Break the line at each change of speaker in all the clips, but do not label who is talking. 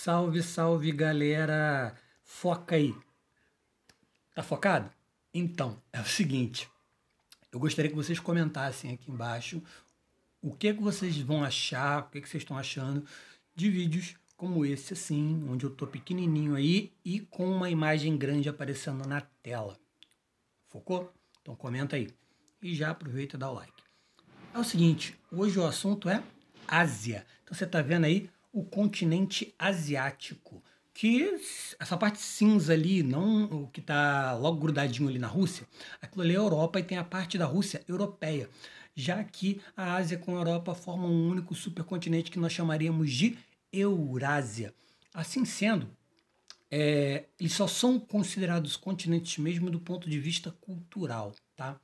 Salve, salve, galera! Foca aí. Tá focado? Então, é o seguinte. Eu gostaria que vocês comentassem aqui embaixo o que vocês vão achar, o que vocês estão achando de vídeos como esse, assim, onde eu tô pequenininho aí e com uma imagem grande aparecendo na tela. Focou? Então comenta aí. E já aproveita e dá o like. É o seguinte, hoje o assunto é Ásia. Então você tá vendo aí o continente asiático, que essa parte cinza ali, não o que tá logo grudadinho ali na Rússia, aquilo ali é a Europa e tem a parte da Rússia europeia, já que a Ásia com a Europa formam um único supercontinente que nós chamaríamos de Eurásia. Assim sendo, eles só são considerados continentes mesmo do ponto de vista cultural, tá?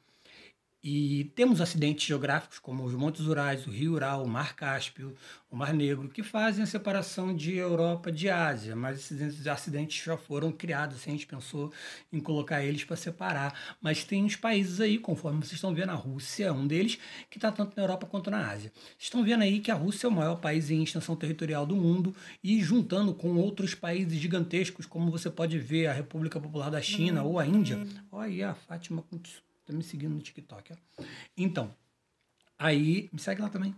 E temos acidentes geográficos como os Montes Urais, o Rio Ural, o Mar Cáspio, o Mar Negro, que fazem a separação de Europa de Ásia, mas esses acidentes já foram criados, assim, a gente pensou em colocar eles para separar. Mas tem uns países aí, conforme vocês estão vendo, a Rússia é um deles, que está tanto na Europa quanto na Ásia. Vocês estão vendo aí que a Rússia é o maior país em extensão territorial do mundo e juntando com outros países gigantescos, como você pode ver a República Popular da China ou a Índia. Olha aí a Fátima com tá me seguindo no TikTok, ó. Então, aí, me segue lá também,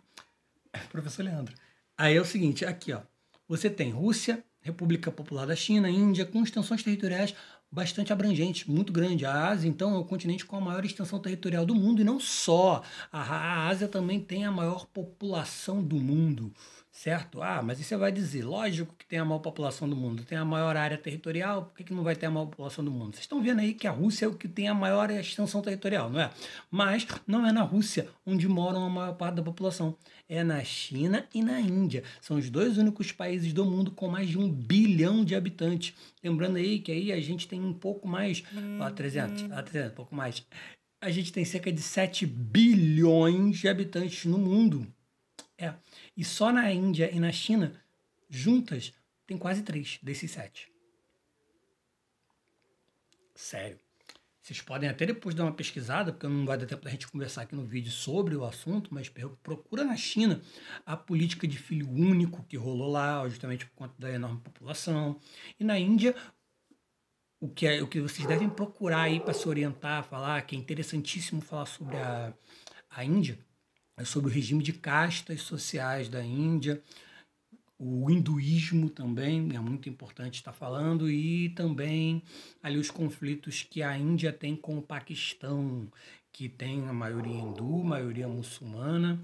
professor Leandro. Aí é o seguinte, aqui, ó, você tem Rússia, República Popular da China, Índia, com extensões territoriais bastante abrangentes, muito grande. A Ásia, então, é o continente com a maior extensão territorial do mundo, e não só. A Ásia também tem a maior população do mundo, certo? Ah, mas aí você vai dizer, lógico que tem a maior população do mundo, tem a maior área territorial, por que não vai ter a maior população do mundo? Vocês estão vendo aí que a Rússia é o que tem a maior extensão territorial, não é? Mas não é na Rússia onde moram a maior parte da população, é na China e na Índia. São os dois únicos países do mundo com mais de 1 bilhão de habitantes. Lembrando aí que aí a gente tem um pouco mais, ó, 300, pouco mais. A gente tem cerca de 7 bilhões de habitantes no mundo. E só na Índia e na China, juntas, tem quase 3 desses 7. Sério. Vocês podem até depois dar uma pesquisada, porque não vai dar tempo da gente conversar aqui no vídeo sobre o assunto, mas procura na China a política de filho único que rolou lá, justamente por conta da enorme população. E na Índia, o que vocês devem procurar aí para se orientar, falar, que é interessantíssimo falar sobre a Índia, é sobre o regime de castas sociais da Índia, o hinduísmo também é muito importante estar falando, e também ali os conflitos que a Índia tem com o Paquistão, que tem a maioria hindu, maioria muçulmana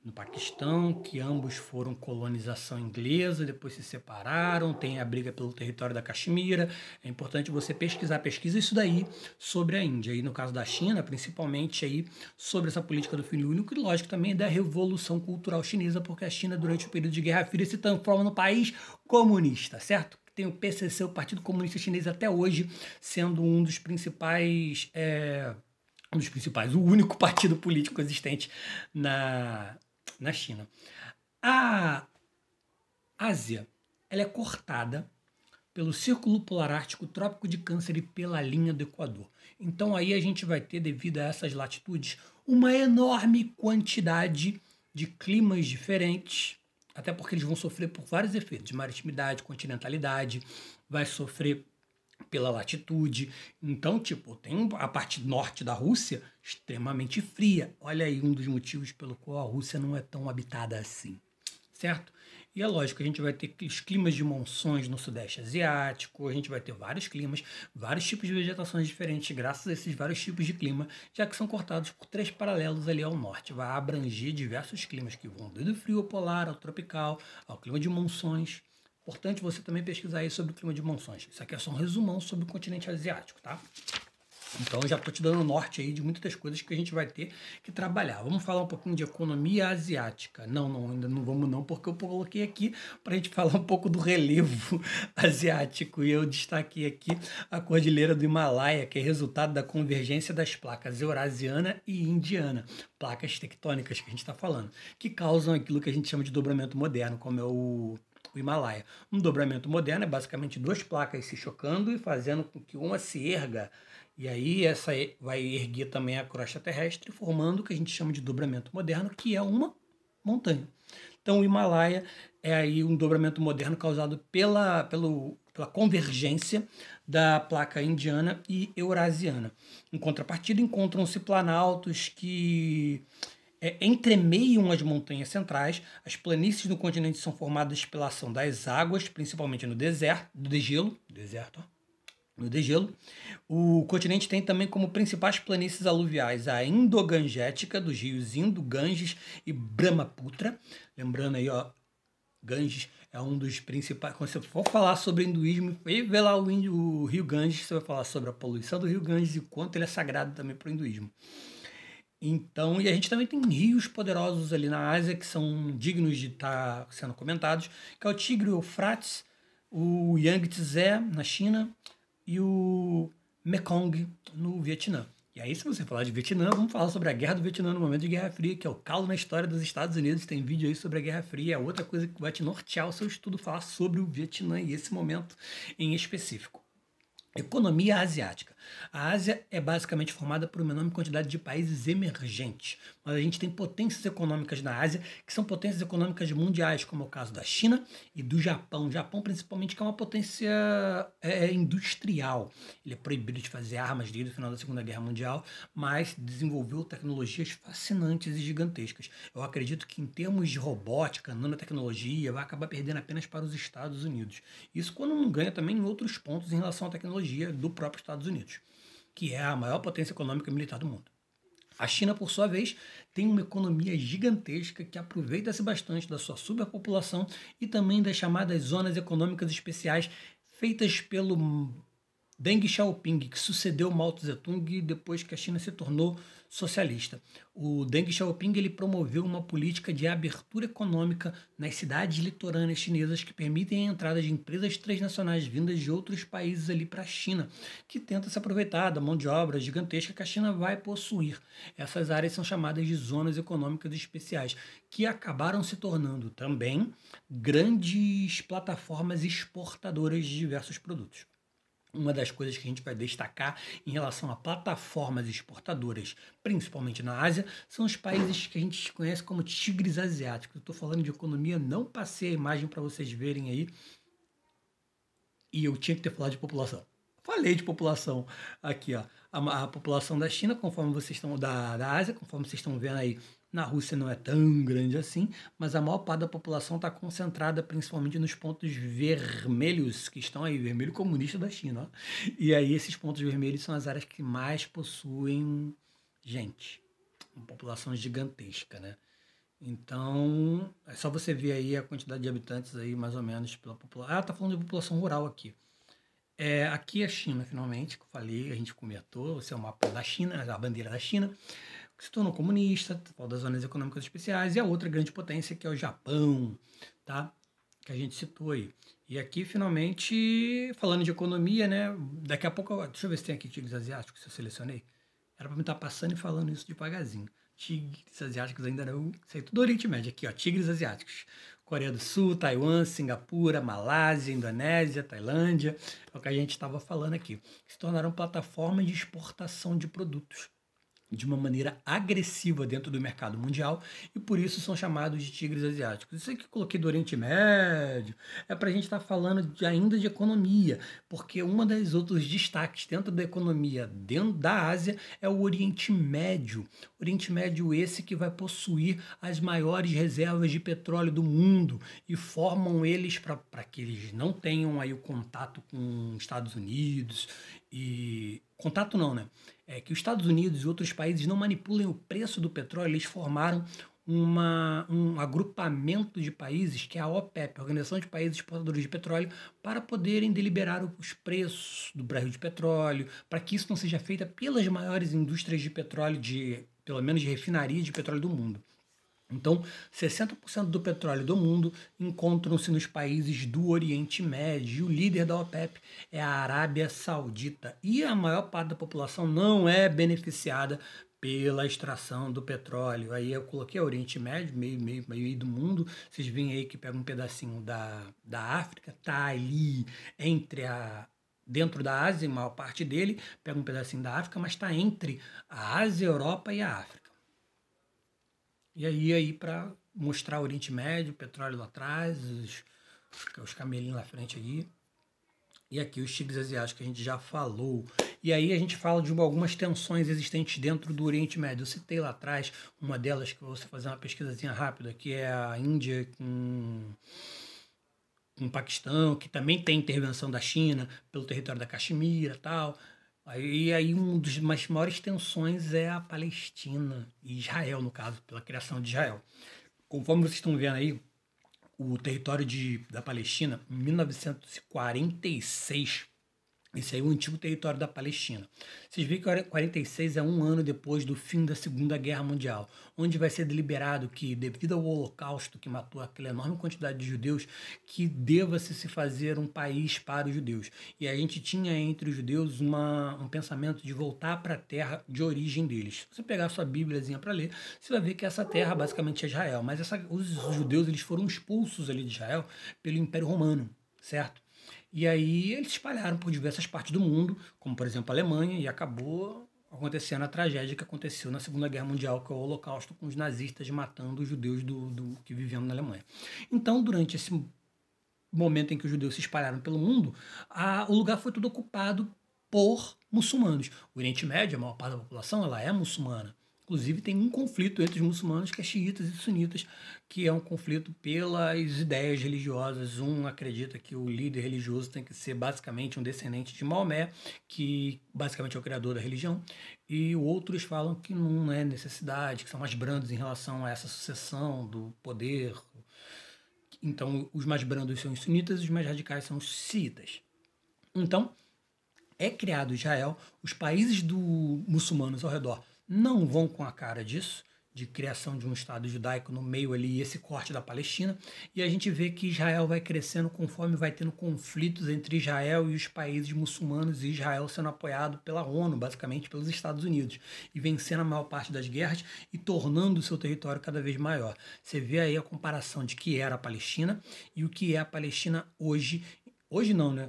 no Paquistão, que ambos foram colonização inglesa, depois se separaram, tem a briga pelo território da Caxemira. É importante você pesquisa isso daí sobre a Índia, e no caso da China, principalmente aí sobre essa política do filho único, e lógico também da revolução cultural chinesa, porque a China durante o período de Guerra Fria se transforma no país comunista, certo? Tem o PCC, o Partido Comunista Chinês, até hoje sendo um dos principais, o único partido político existente na China. A Ásia, ela é cortada pelo Círculo Polar Ártico, Trópico de Câncer e pela linha do Equador. Então aí a gente vai ter, devido a essas latitudes, uma enorme quantidade de climas diferentes, até porque eles vão sofrer por vários efeitos, de maritimidade, continentalidade, vai sofrer pela latitude. Então, tipo, tem a parte norte da Rússia extremamente fria. Olha aí um dos motivos pelo qual a Rússia não é tão habitada assim, certo? E é lógico, a gente vai ter os climas de monções no Sudeste Asiático, a gente vai ter vários climas, vários tipos de vegetações diferentes, graças a esses vários tipos de clima, já que são cortados por 3 paralelos ali ao norte. Vai abranger diversos climas que vão desde o frio polar ao tropical, ao clima de monções. Importante você também pesquisar aí sobre o clima de monções. Isso aqui é só um resumão sobre o continente asiático, tá? Então, eu já estou te dando o norte aí de muitas das coisas que a gente vai ter que trabalhar. Vamos falar um pouquinho de economia asiática. Não, ainda não vamos não, porque eu coloquei aqui para a gente falar um pouco do relevo asiático. E eu destaquei aqui a Cordilheira do Himalaia, que é resultado da convergência das placas eurasiana e indiana, placas tectônicas que a gente está falando, que causam aquilo que a gente chama de dobramento moderno, como é o Himalaia. Um dobramento moderno é basicamente 2 placas se chocando e fazendo com que uma se erga, e aí essa vai erguer também a crosta terrestre, formando o que a gente chama de dobramento moderno, que é uma montanha. Então, o Himalaia é aí um dobramento moderno causado pela convergência da placa indiana e eurasiana. Em contrapartida, encontram-se planaltos que entremeiam as montanhas centrais. As planícies no continente são formadas pela ação das águas, principalmente no degelo. O continente tem também como principais planícies aluviais a Indo-Gangética, dos rios Indo, Ganges e Brahmaputra. Lembrando aí, ó, Ganges é um dos principais. Quando você for falar sobre hinduísmo e ver lá o rio Ganges, você vai falar sobre a poluição do rio Ganges e o quanto ele é sagrado também para o hinduísmo. Então, e a gente também tem rios poderosos ali na Ásia que são dignos de estar sendo comentados, que é o Tigre, o Eufrates, o Yangtze na China e o Mekong no Vietnã. E aí, se você falar de Vietnã, vamos falar sobre a Guerra do Vietnã no momento de Guerra Fria, que é o calo na história dos Estados Unidos. Tem vídeo aí sobre a Guerra Fria, é outra coisa que vai te nortear o seu estudo, falar sobre o Vietnã e esse momento em específico. Economia asiática. A Ásia é basicamente formada por uma enorme quantidade de países emergentes, mas a gente tem potências econômicas na Ásia que são potências econômicas mundiais, como é o caso da China e do Japão. O Japão, principalmente, que é uma potência industrial. Ele é proibido de fazer armas desde o final da Segunda Guerra Mundial, mas desenvolveu tecnologias fascinantes e gigantescas. Eu acredito que, em termos de robótica, nanotecnologia, vai acabar perdendo apenas para os Estados Unidos. Isso quando não ganha também em outros pontos em relação à tecnologia do próprio Estados Unidos, que é a maior potência econômica e militar do mundo. A China, por sua vez, tem uma economia gigantesca que aproveita-se bastante da sua superpopulação e também das chamadas zonas econômicas especiais feitas pelo Deng Xiaoping, que sucedeu Mao Tse-tung depois que a China se tornou socialista. O Deng Xiaoping ele promoveu uma política de abertura econômica nas cidades litorâneas chinesas que permitem a entrada de empresas transnacionais vindas de outros países ali para a China, que tenta se aproveitar da mão de obra gigantesca que a China vai possuir. Essas áreas são chamadas de zonas econômicas especiais, que acabaram se tornando também grandes plataformas exportadoras de diversos produtos. Uma das coisas que a gente vai destacar em relação a plataformas exportadoras, principalmente na Ásia, são os países que a gente conhece como tigres asiáticos. Eu estou falando de economia, não passei a imagem para vocês verem aí, e eu tinha que ter falado de população. Falei de população aqui, ó. A população da China, conforme vocês estão, da Ásia, conforme vocês estão vendo aí, na Rússia não é tão grande assim, mas a maior parte da população está concentrada principalmente nos pontos vermelhos que estão aí, vermelho comunista da China. Ó. E aí esses pontos vermelhos são as áreas que mais possuem gente. Uma população gigantesca, né? Então, é só você ver aí a quantidade de habitantes aí, mais ou menos, pela população. Ah, tá falando de população rural aqui. Aqui é a China, finalmente, que eu falei, a gente comentou, esse é o mapa da China, a bandeira da China, que se tornou comunista, fala das zonas econômicas especiais, e a outra grande potência que é o Japão, tá? Que a gente citou aí. E aqui, finalmente, falando de economia, né? Daqui a pouco, deixa eu ver se tem aqui tigres asiáticos, se eu selecionei. Era para me estar passando e falando isso devagarzinho. Tigres asiáticos ainda não. Isso aí tudo do Oriente Médio aqui, ó. Tigres asiáticos. Coreia do Sul, Taiwan, Singapura, Malásia, Indonésia, Tailândia. É o que a gente estava falando aqui. Se tornaram plataformas de exportação de produtos de uma maneira agressiva dentro do mercado mundial e por isso são chamados de tigres asiáticos. Isso aqui que eu coloquei do Oriente Médio é para a gente estar falando ainda de economia, porque uma das outros destaques dentro da economia dentro da Ásia é o Oriente Médio. Oriente Médio esse que vai possuir as maiores reservas de petróleo do mundo e formam eles para que eles não tenham aí o contato com os Estados Unidos e... Contato não, né? Que os Estados Unidos e outros países não manipulem o preço do petróleo, eles formaram um agrupamento de países, que é a OPEP, a Organização de Países Exportadores de Petróleo, para poderem deliberar os preços do barril de petróleo, para que isso não seja feito pelas maiores indústrias de petróleo, pelo menos de refinaria de petróleo do mundo. Então, 60% do petróleo do mundo encontram-se nos países do Oriente Médio. E o líder da OPEP é a Arábia Saudita. E a maior parte da população não é beneficiada pela extração do petróleo. Aí eu coloquei o Oriente Médio, meio do mundo. Vocês veem aí que pega um pedacinho da África, tá ali dentro da Ásia, a maior parte dele, pega um pedacinho da África, mas está entre a Ásia, a Europa e a África. E aí para mostrar o Oriente Médio, petróleo lá atrás, os camelinhos lá na frente aí. E aqui os tigres asiáticos que a gente já falou. E aí a gente fala de algumas tensões existentes dentro do Oriente Médio. Eu citei lá atrás uma delas que você fazer uma pesquisazinha rápida, que é a Índia com o Paquistão, que também tem intervenção da China pelo território da Caxemira e tal. Aí uma das maiores tensões é a Palestina e Israel, no caso, pela criação de Israel. Conforme vocês estão vendo aí, o território da Palestina, em 1946, esse aí é o antigo território da Palestina. Vocês veem que 46 é um ano depois do fim da Segunda Guerra Mundial, onde vai ser deliberado que, devido ao Holocausto que matou aquela enorme quantidade de judeus, que deva-se fazer um país para os judeus. E a gente tinha entre os judeus um pensamento de voltar para a terra de origem deles. Se você pegar a sua bíbliazinha para ler, você vai ver que essa terra basicamente é Israel. Mas os judeus eles foram expulsos ali de Israel pelo Império Romano, certo? E aí eles se espalharam por diversas partes do mundo, como por exemplo a Alemanha, e acabou acontecendo a tragédia que aconteceu na Segunda Guerra Mundial, que é o Holocausto, com os nazistas matando os judeus que viviam na Alemanha. Então, durante esse momento em que os judeus se espalharam pelo mundo, o lugar foi todo ocupado por muçulmanos. O Oriente Médio, a maior parte da população, ela é muçulmana. Inclusive, tem um conflito entre os muçulmanos, que é xiitas e sunitas, que é um conflito pelas ideias religiosas. Um acredita que o líder religioso tem que ser basicamente um descendente de Maomé, que basicamente é o criador da religião, e outros falam que não é necessidade, que são mais brandos em relação a essa sucessão do poder. Então, os mais brandos são os sunitas e os mais radicais são os xiitas. Então, é criado Israel, os países muçulmanos ao redor não vão com a cara disso, de criação de um Estado judaico no meio ali, esse corte da Palestina, e a gente vê que Israel vai crescendo conforme vai tendo conflitos entre Israel e os países muçulmanos, e Israel sendo apoiado pela ONU, basicamente pelos Estados Unidos, e vencendo a maior parte das guerras e tornando o seu território cada vez maior. Você vê aí a comparação de que era a Palestina e o que é a Palestina hoje. Hoje não, né?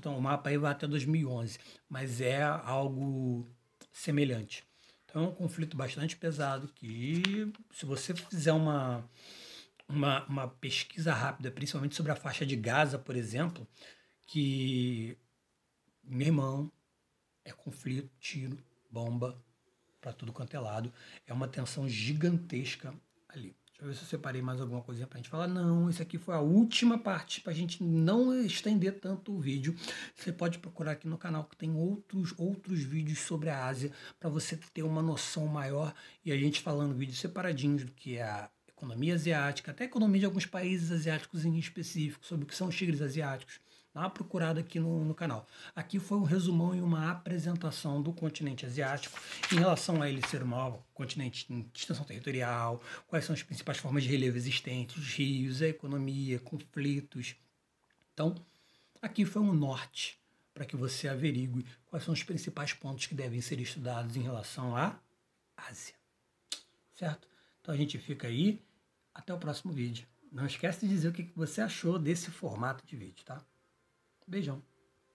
O mapa aí vai até 2011, mas é algo semelhante. Então é um conflito bastante pesado que, se você fizer uma pesquisa rápida, principalmente sobre a faixa de Gaza, por exemplo, que, meu irmão, é conflito, tiro, bomba, para tudo quanto é lado. É uma tensão gigantesca ali. Deixa eu ver se eu separei mais alguma coisinha pra gente falar. Não, isso aqui foi a última parte pra gente não estender tanto o vídeo. Você pode procurar aqui no canal que tem outros vídeos sobre a Ásia para você ter uma noção maior e a gente falando vídeos separadinhos do que é a economia asiática, até a economia de alguns países asiáticos em específico, sobre o que são os tigres asiáticos. Dá uma procurada aqui no canal. Aqui foi um resumão e uma apresentação do continente asiático em relação a ele ser o maior continente em extensão territorial, quais são as principais formas de relevo existentes, os rios, a economia, conflitos. Então, aqui foi um norte para que você averigue quais são os principais pontos que devem ser estudados em relação à Ásia. Certo? Então a gente fica aí. Até o próximo vídeo. Não esquece de dizer o que você achou desse formato de vídeo, tá? Beijão.